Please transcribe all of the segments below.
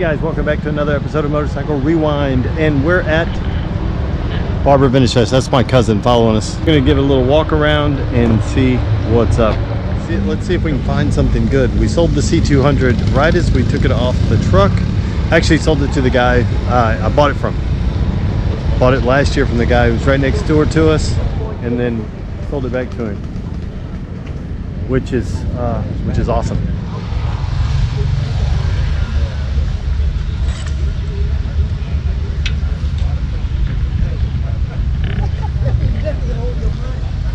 guys, welcome back to another episode of Motorcycle Rewind, and we're at Barber Vintage Fest. That's my cousin following us. We're gonna give it a little walk around and see what's up. Let's see if we can find something good. We sold the C200 right as we took it off the truck. Actually sold it to the guy I bought it from. Bought it last year from the guy who was right next door to us, and then sold it back to him, which is awesome.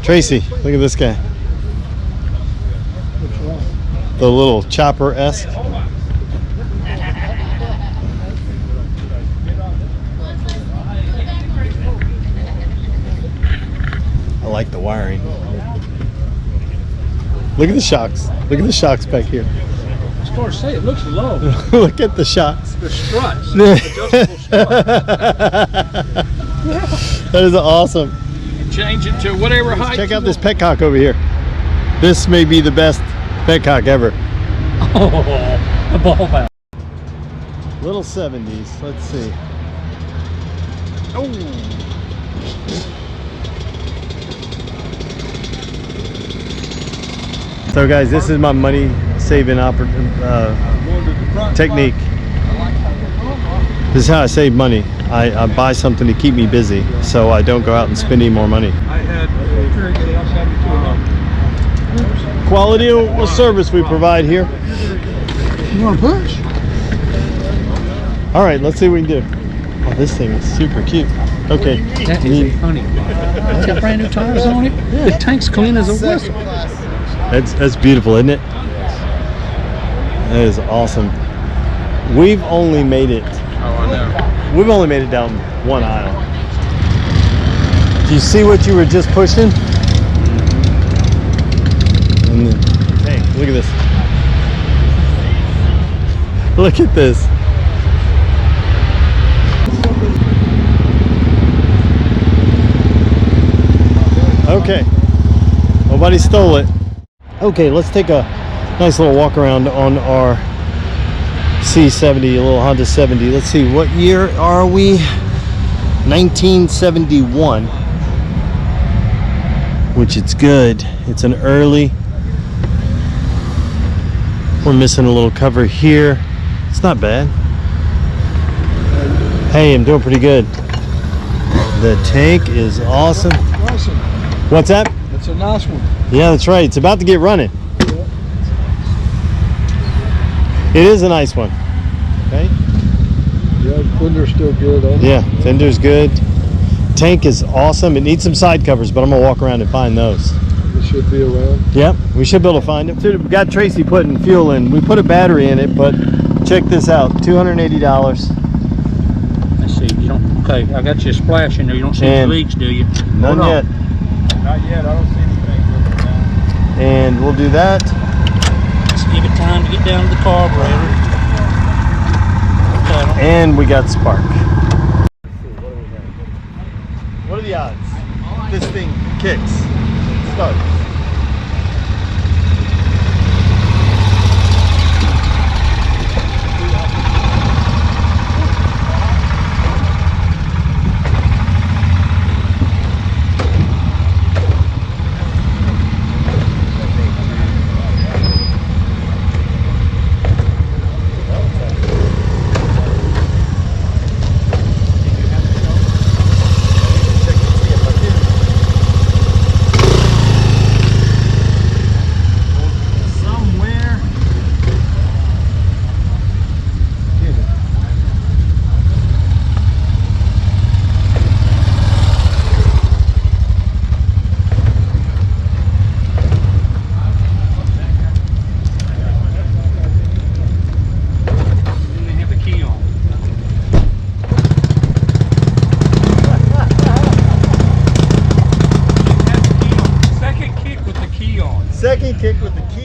Tracy, look at this guy. Which one? The little chopper-esque. I like the wiring. Look at the shocks. Look at the shocks back here. I was going to say, it looks low. Look at the shocks. The struts. Adjustable struts. That is awesome. Change it to whatever height. Check out this petcock over here. This may be the best petcock ever. Oh, a ball valve. Little 70s. Let's see. Oh. So guys, this is my money saving technique. This is how I save money. I buy something to keep me busy, so I don't go out and spend any more money. Quality of service we provide here. You want to push? All right, let's see what we can do. Oh, this thing is super cute. Okay. That is funny. It's got brand new tires on it. The tank's clean as a whistle. That's beautiful, isn't it? That is awesome. We've only made it. Oh, I know. We've only made it down one aisle. Do you see what you were just pushing? And then, hey, look at this. Look at this. Okay. Nobody stole it. Okay, let's take a nice little walk around on our C70, a little Honda 70. Let's see, what year are we? 1971, which it's good. It's an early. We're missing a little cover here. It's not bad. Hey, I'm doing pretty good. The tank is awesome. Awesome. What's that? It's a nice one. Yeah, that's right. It's about to get running. It is a nice one. Okay. Yeah, the fender's still good. Yeah, fender's good. Tank is awesome. It needs some side covers, but I'm gonna walk around and find those. It should be around. Yep, we should be able to find it. So we got Tracy putting fuel in. We put a battery in it, but check this out, $280. Let's see. You don't. Okay, I got you a splash in there. You don't see any leaks, do you? None yet. Not yet. I don't see anything. And we'll do that. Just give it time to get down to the carburetor. And we got spark. What are the odds? This thing kicks, starts. Second kick with the key